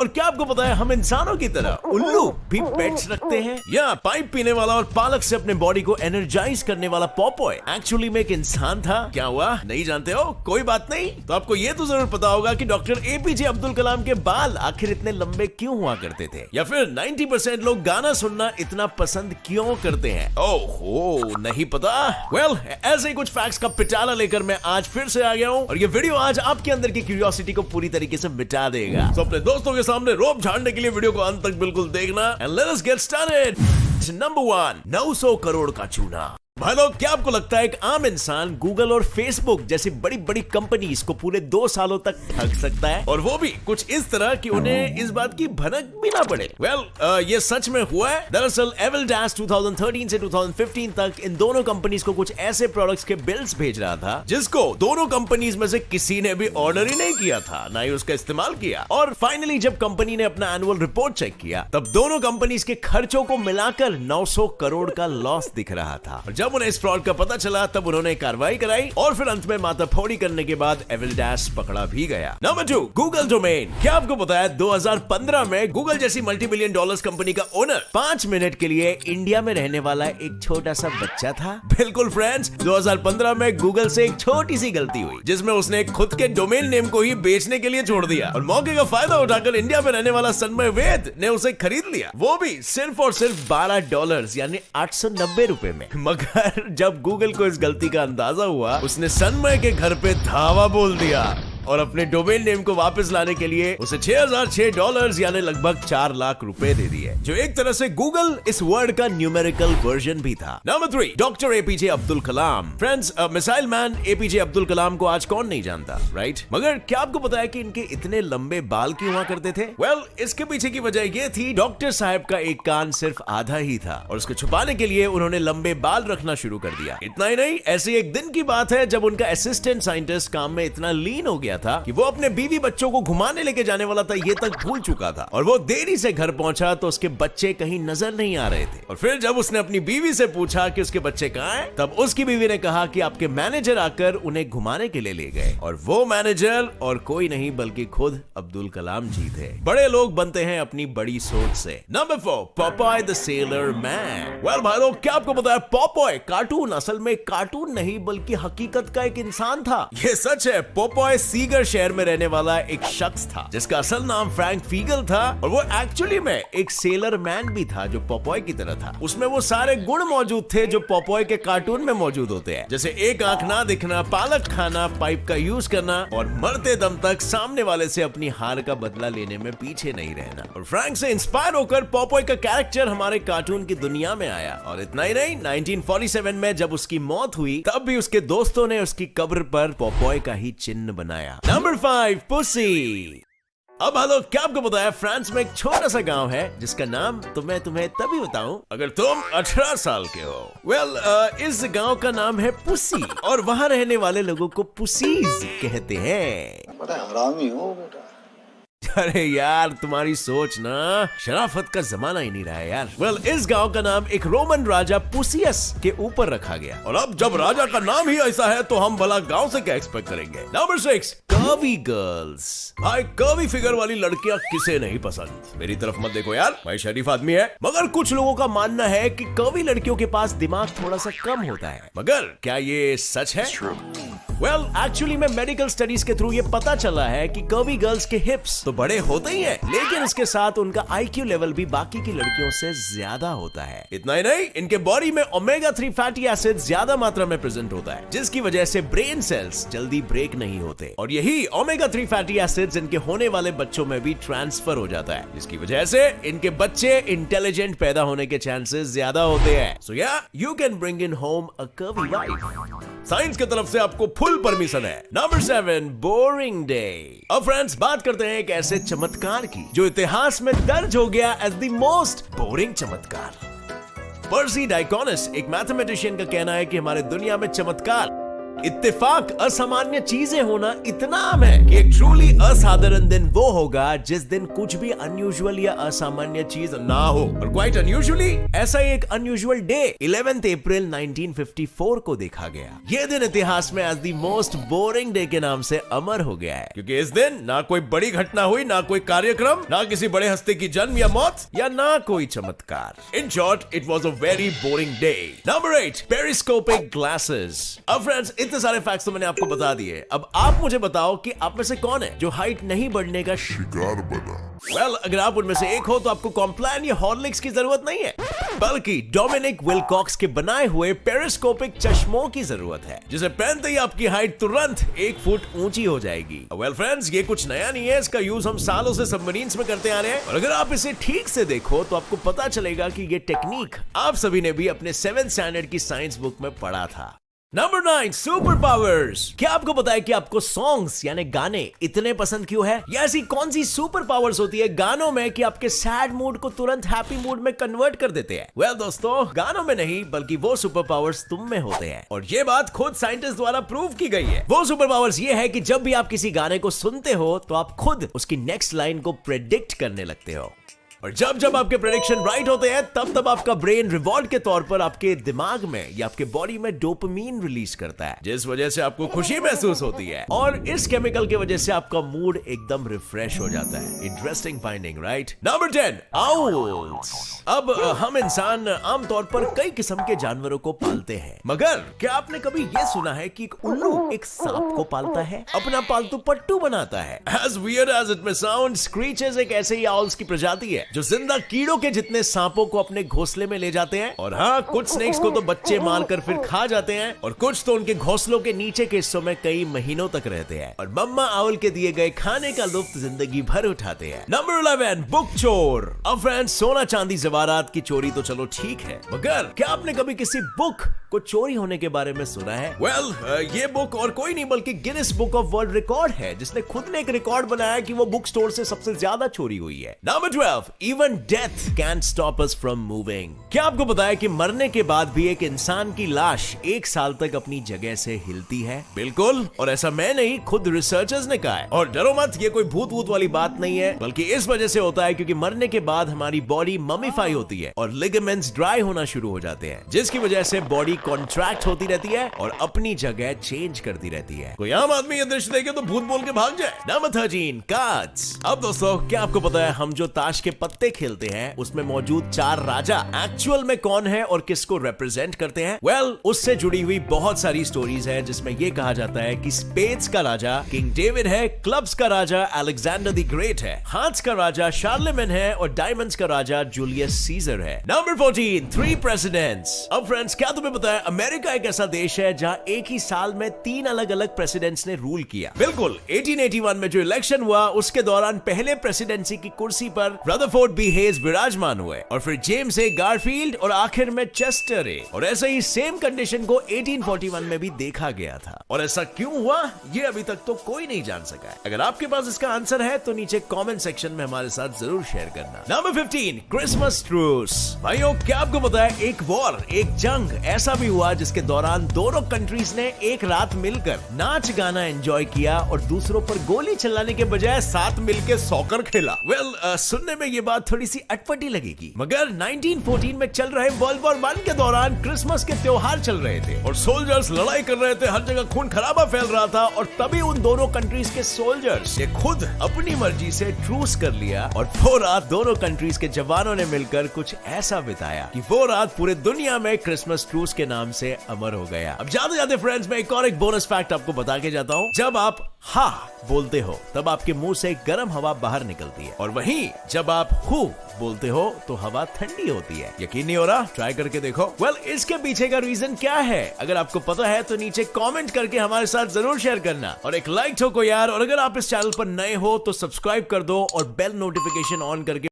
और क्या आपको पता है हम इंसानों की तरह उल्लू भी पेट्स रखते हैं। या पाइप पीने वाला और पालक से अपने बॉडी को एनर्जाइज करने वाला पॉपॉय एक्चुअली में एक इंसान था। क्या हुआ, नहीं जानते हो? कोई बात नहीं। तो आपको ये तो जरूर पता होगा कि डॉक्टर एपीजे अब्दुल कलाम के बाल आखिर इतने लंबे क्यों हुआ करते थे, या फिर 90% लोग गाना सुनना इतना पसंद क्यों करते हैं। ओहो, नहीं पता? वेल, ऐसे ही कुछ फैक्ट्स का पिटारा लेकर मैं आज फिर से आ गया हूँ और ये वीडियो आज आपके अंदर की क्यूरियोसिटी को पूरी तरीके से मिटा देगा। तो अपने दोस्तों के सामने रोब झाड़ने के लिए वीडियो को अंत तक बिल्कुल देखना। And let us get started. Number 1, 900 crore का चूना। भाई लोग, क्या आपको लगता है एक आम इंसान गूगल और फेसबुक जैसी बड़ी बड़ी कंपनीज को पूरे 2 सालों तक ठग सकता है, और वो भी कुछ इस तरह कि उन्हें इस बात की भनक भी ना पड़े? ये सच में हुआ है। दरअसल एविलडैश 2013 से 2015 तक इन दोनों कंपनीज को कुछ ऐसे प्रोडक्ट्स के बिल्स भेज रहा था जिसको दोनों कंपनीज में से किसी ने भी ऑर्डर ही नहीं किया था, ना ही उसका इस्तेमाल किया। और फाइनली जब कंपनी ने अपना एनुअल रिपोर्ट चेक किया तब दोनों कंपनीज के खर्चों को मिलाकर 900 करोड़ का लॉस दिख रहा था। जब उन्हें इस फ्रॉड का पता चला तब उन्होंने कार्रवाई कराई और फिर अंत में माथाफोड़ी करने के बाद एविलडैश पकड़ा भी गया। Number 2, Google domain. क्या आपको पता है 2015 में गूगल जैसी मल्टी-बिलियन डॉलर्स कंपनी का ओनर 5 मिनट के लिए इंडिया में रहने वाला एक छोटा सा बच्चा था? बिल्कुल फ्रेंड्स, 2015 में गूगल से एक छोटी सी गलती हुई जिसमें उसने खुद के डोमेन नेम को ही बेचने के लिए छोड़ दिया और मौके का फायदा उठाकर इंडिया में रहने वाला सन्मय वेद ने उसे खरीद लिया, वो भी सिर्फ और सिर्फ $12 यानी 890 रुपए में। मगर जब गूगल को इस गलती का अंदाजा हुआ उसने सन्मय के घर पे धावा बोल दिया और अपने डोमेन नेम को वापस लाने के लिए उसे $6006 यानी लगभग 4 लाख रुपए दे दिए, जो एक तरह से गूगल इस वर्ड का न्यूमेरिकल वर्जन भी था। Number 3, doctor APJ Abdul Kalam. Friends, missile man APJ Abdul Kalam को आज कौन नहीं जानता, राइट? मगर क्या आपको पता है कि इनके इतने लंबे बाल क्यों हुआ करते थे? इसके पीछे की वजह ये थी, डॉक्टर साहब का एक कान सिर्फ आधा ही था और उसको छुपाने के लिए उन्होंने लंबे बाल रखना शुरू कर दिया। इतना ही नहीं, ऐसे एक दिन की बात है जब उनका असिस्टेंट साइंटिस्ट काम में इतना लीन हो गया था कि वो अपने बीवी बच्चों को घुमाने लेके जाने वाला था, ये तक भूल चुका था। और वो देरी से घर पहुंचा तो उसके बच्चे कहीं नजर नहीं आ रहे थे। और फिर जब उसने अपनी बीवी से पूछा कि उसके बच्चे कहाँ हैं, तब उसकी बीवी ने कहा कि आपके मैनेजर आकर उन्हें घुमाने के लिए ले गए। और वो मैनेजर और कोई नहीं बल्कि खुद अब्दुल कलाम जी थे। बड़े लोग बनते हैं अपनी बड़ी सोच से। Number 4, Popeye the sailor man. भाई लोग, क्या आपको पता है पॉपॉय कार्टून असल में कार्टून नहीं बल्कि हकीकत का एक इंसान था। ये सच है। पॉपॉय सीगर शहर में रहने वाला एक शख्स था जिसका असल नाम फ्रैंक फीगल था और वो एक्चुअली में एक सेलर मैन भी था जो पॉपॉय की तरह था। उसमें वो सारे गुण मौजूद थे जो पॉपॉय के कार्टून में मौजूद होते हैं, जैसे एक आंख ना दिखना, पालक खाना, पाइप का यूज करना और मरते दम तक सामने वाले से अपनी हार का बदला लेने में पीछे नहीं रहना। और फ्रैंक से इंस्पायर होकर पॉपॉय का कैरेक्टर हमारे कार्टून की दुनिया में आया। और इतना ही नहीं, 1947 में जब उसकी मौत हुई तब भी उसके दोस्तों ने उसकी कब्र पर पॉपॉय का ही चिन्ह बनाया। Number 5, pussy. अब हेलो, क्या आपको पता है फ्रांस में एक छोटा सा गांव है जिसका नाम तो मैं तुम्हें तभी बताऊं अगर तुम 18 साल के हो। इस गांव का नाम है पुसी और वहां रहने वाले लोगों को पुसीज कहते हैं। बड़ा हरामी हो बेटा। अरे यार, तुम्हारी सोच ना, शराफत का जमाना ही नहीं रहा है यार। इस गांव का नाम एक रोमन राजा पुसियस के ऊपर रखा गया और अब जब राजा का नाम ही ऐसा है तो हम भला गांव से क्या एक्सपेक्ट करेंगे। Number 6, curvy girls. भाई, कर्वी फिगर वाली लड़कियां किसे नहीं पसंद? मेरी तरफ मत देखो यार, मैं शरीफ आदमी है। मगर कुछ लोगों का मानना है कि कर्वी लड़कियों के पास दिमाग थोड़ा सा कम होता है। मगर क्या ये सच है? एक्चुअली में मेडिकल स्टडीज के थ्रू ये पता चला है कि कर्वी गर्ल्स के हिप्स तो बड़े होते ही हैं, लेकिन इसके साथ उनका IQ लेवल भी बाकी की लड़कियों से ज्यादा होता है। इतना ही नहीं, इनके बॉडी में ओमेगा 3 फैटी एसिड ज्यादा मात्रा में प्रेजेंट होता है, जिसकी वजह से ब्रेन सेल्स जल्दी ब्रेक नहीं होते और यही ओमेगा 3 फैटी एसिड्स इनके होने वाले बच्चों में भी ट्रांसफर हो जाता है, जिसकी वजह से इनके बच्चे इंटेलिजेंट पैदा होने के चांसेस ज्यादा होते हैं। सो या, you can bring in home a curvy wife. Science की तरफ से आपको फुल परमिशन है। Number 7, boring day. अब फ्रेंड्स, बात करते हैं एक ऐसे चमत्कार की जो इतिहास में दर्ज हो गया एज द मोस्ट बोरिंग चमत्कार। पर्सी डाइकोनस, एक मैथमेटिशियन का कहना है कि हमारे दुनिया में चमत्कार इत्तेफाक असामान्य चीजें होना इतना आम है कि एक ट्रूली असाधारण दिन वो होगा जिस दिन कुछ भी अनयूजुअल या असामान्य चीज ना हो। और क्वाइट अनयूजुअली ऐसा ही एक अनयूजुअल डे 11 अप्रैल 1954 को देखा गया। यह दिन इतिहास में as the most boring day के नाम से अमर हो गया है, क्योंकि इस दिन ना कोई बड़ी घटना हुई, ना कोई कार्यक्रम, ना किसी बड़े हस्ती की जन्म या मौत, या ना कोई चमत्कार। In short it was a very boring day. Number 8, periscopic glasses. अब फ्रेंड्स, इतने सारे फैक्ट्स तो मैंने आपको बता दिए। अब आप मुझे बताओ कि आप में से कौन है जो हाइट नहीं बढ़ने का शिकार बना। अगर आप उनमें से एक हो तो आपको कॉम्प्लान या हॉर्लिक्स की जरूरत नहीं है, बल्कि डोमिनिक विलकॉक्स के बनाए हुए पेरिस्कोपिक चश्मों की जरूरत है, जिसे पहनते ही आपकी हाइट तुरंत 1 फुट ऊंची हो जाएगी। फ्रेंड्स, ये कुछ नया नहीं है, इसका यूज हम सालों से सबमरीन्स में करते आ रहे हैं। और अगर आप इसे ठीक से देखो तो आपको पता चलेगा कि ये टेक्निक आप सभी ने भी अपने 7th स्टैंडर्ड की साइंस बुक में पढ़ा था। Number 9, super powers. क्या आपको पता है कि आपको सॉन्ग्स यानी गाने इतने पसंद क्यों है? या ऐसी कौन सी सुपर पावर्स होती है गानों में कि आपके सैड मूड को तुरंत हैप्पी मूड में कन्वर्ट कर देते हैं? दोस्तों, गानों में नहीं बल्कि वो सुपर पावर्स तुम में होते हैं, और ये बात खुद साइंटिस्ट द्वारा प्रूव की गई है। वो सुपर पावर्स ये है कि जब भी आप किसी गाने को सुनते हो तो आप खुद उसकी नेक्स्ट लाइन को प्रेडिक्ट करने लगते हो, और जब जब आपके प्रेडिक्शन राइट होते हैं तब तब आपका ब्रेन रिवॉर्ड के तौर पर आपके दिमाग में या आपके बॉडी में डोपामीन रिलीज करता है, जिस वजह से आपको खुशी महसूस होती है, और इस केमिकल की वजह से आपका मूड एकदम रिफ्रेश हो जाता है। Interesting finding, right? Number 10, owls. अब हम इंसान आमतौर पर कई किस्म के जानवरों को पालते हैं, मगर क्या आपने कभी यह सुना है कि एक उल्लू एक सांप को पालता है, अपना पालतू पट्टू बनाता है? As weird as it may sound, स्क्रीचर्स एक ऐसे ही आउल्स की प्रजाति है जो जिंदा कीड़ों के जितने सांपों को अपने घोंसले में ले जाते हैं, और हाँ, कुछ स्नेक्स को तो बच्चे मारकर फिर खा जाते हैं, और कुछ तो उनके घोंसलों के नीचे के हिस्सों में कई महीनों तक रहते हैं और मम्मा आउल के दिए गए खाने का लुत्फ जिंदगी भर उठाते हैं। नंबर 11, बुक चोर। अब फ्रेंड्स, सोना चांदी जवारात की चोरी तो चलो ठीक है, मगर क्या आपने कभी किसी बुक को चोरी होने के बारे में सुना है? ये बुक और कोई नहीं बल्कि Guinness book of world record है, जिसने खुद ने एक रिकॉर्ड बनाया कि वो बुक स्टोर से सबसे ज्यादा चोरी हुई है। Number 12, even death can stop us from moving. क्या आपको पता है कि मरने के बाद भी एक इंसान की लाश 1 साल तक अपनी जगह से हिलती है? बिल्कुल, और ऐसा मैं नहीं, खुद रिसर्चर्स ने कहा है। और डरो मत, ये कोई भूत वूत वाली बात नहीं है, बल्कि इस वजह से होता है क्योंकि मरने के बाद हमारी बॉडी ममीफाई होती है और लिगामेंट्स ड्राई होना शुरू हो जाते हैं, जिसकी वजह से बॉडी कॉन्ट्रैक्ट होती रहती है और अपनी जगह चेंज करती रहती है। कोई आम आदमी ये दृश्य देखे तो भूत बोल के भाग जाए। Number 13, cards. अब दोस्तों, क्या आपको पता है हम जो ताश के पत्ते खेलते हैं उसमें मौजूद 4 राजा एक्चुअल में कौन है और किसको रिप्रेजेंट करते हैं? उससे जुड़ी हुई बहुत सारी स्टोरीज है, जिसमें यह कहा जाता है कि स्पेड्स का राजा किंग डेविड है, क्लब्स का राजा अलेक्जेंडर द ग्रेट है, हार्ट्स का राजा शार्लेमेन है, और डायमंड्स का राजा जूलियस सीजर है। Number 14, 3 presidents. अब फ्रेंड्स, क्या तुम्हें पता है अमेरिका एक ऐसा देश है जहां एक ही साल में 3 अलग अलग प्रेसिडेंट्स ने रूल किया? बिल्कुल, 1881 में जो इलेक्शन हुआ उसके दौरान पहले प्रेसिडेंसी की कुर्सी पर रदरफोर्ड बी हेज विराजमान हुए, और फिर जेम्स ए गारफील्ड, और आखिर में चेस्टर ए। और ऐसे ही सेम कंडीशन को 1841 में भी देखा गया था। और ऐसा क्यों हुआ ये अभी तक तो कोई नहीं जान सका है। अगर आपके पास इसका आंसर है तो नीचे कमेंट सेक्शन में हमारे साथ जरूर शेयर करना। Number 15, Christmas truce. भाइयों, क्या आपको पता है एक वॉर, एक जंग ऐसा भी हुआ जिसके दौरान दोनों कंट्रीज ने एक रात मिलकर नाच गाना एंजॉय किया और दूसरों पर गोली चलाने के बजाय साथ मिलकर सॉकर खेला? सुनने में ये बात थोड़ी सी अटपटी लगेगी, मगर 1914 में चल रहे वर्ल्ड वॉर 1 के दौरान क्रिसमस के त्योहार चल रहे थे और सोल्जर्स लड़ाई कर रहे थे, हर जगह खून खराबा फैल रहा था, और तभी उन दोनों कंट्रीज के सोल्जर्स ने खुद अपनी मर्जी से ट्रूस कर लिया, और वो रात दोनों कंट्रीज के जवानों ने मिलकर कुछ ऐसा बिताया कि वो रात पूरे दुनिया में क्रिसमस ट्रूस के नाम से अमर हो गया। अब जाते जाते फ्रेंड्स, मैं एक बोनस फैक्ट आपको बता के जाता हूँ। जब आप हा बोलते हो तब आपके मुंह से गर्म हवा बाहर निकलती है, और वहीं जब आप हु बोलते हो तो हवा ठंडी होती है। यकीन नहीं हो रहा? ट्राई करके देखो। इसके पीछे का रीजन क्या है? अगर आपको पता है तो नीचे कमेंट करके हमारे साथ जरूर शेयर करना, और एक लाइक ठोको यार। और अगर आप इस चैनल पर नए हो तो सब्सक्राइब कर दो और बेल नोटिफिकेशन ऑन करके